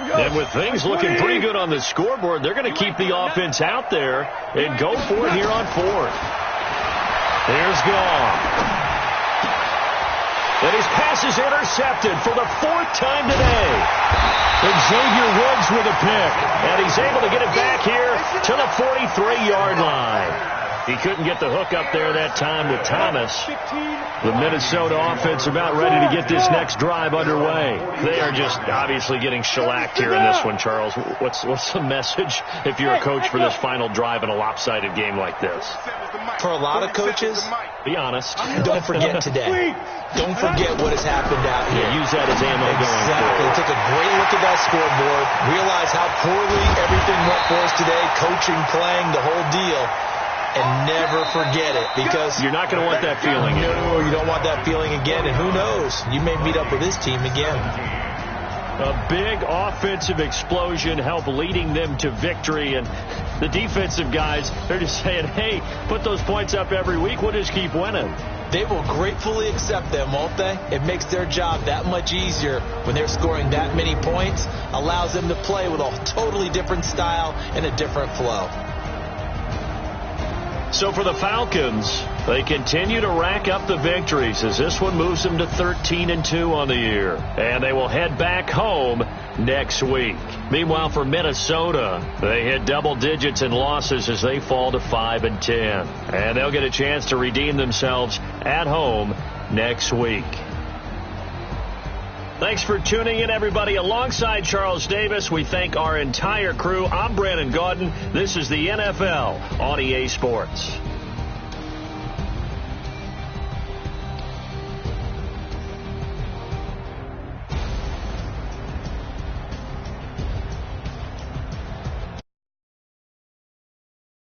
And with things looking pretty good on the scoreboard, they're going to keep the offense out there and go for it here on 4th. There's Gone. And his pass is intercepted for the 4th time today. Xavier Woods with a pick. And he's able to get it back here to the 43-yard line. He couldn't get the hook up there that time with Thomas. The Minnesota offense about ready to get this next drive underway. They are just obviously getting shellacked here in this one, Charles. What's the message if you're a coach for this final drive in a lopsided game like this? For a lot of coaches, be honest. Don't forget today. Don't forget what has happened out here. Yeah, use that as ammo going forward. Take a great look at that scoreboard. Realize how poorly everything went for us today. Coaching, playing, the whole deal. and never forget it, because you're not going to want that feeling. No, you don't want that feeling again, and who knows? You may meet up with this team again. A big offensive explosion helped leading them to victory, and the defensive guys, they're just saying, hey, put those points up every week. We'll just keep winning. They will gratefully accept them, won't they? It makes their job that much easier when they're scoring that many points. Allows them to play with a totally different style and a different flow. So for the Falcons, they continue to rack up the victories as this one moves them to 13-2 on the year. And they will head back home next week. Meanwhile, for Minnesota, they hit double digits in losses as they fall to 5-10. And they'll get a chance to redeem themselves at home next week. Thanks for tuning in, everybody. Alongside Charles Davis, we thank our entire crew. I'm Brandon Gaudin. This is the NFL on EA Sports.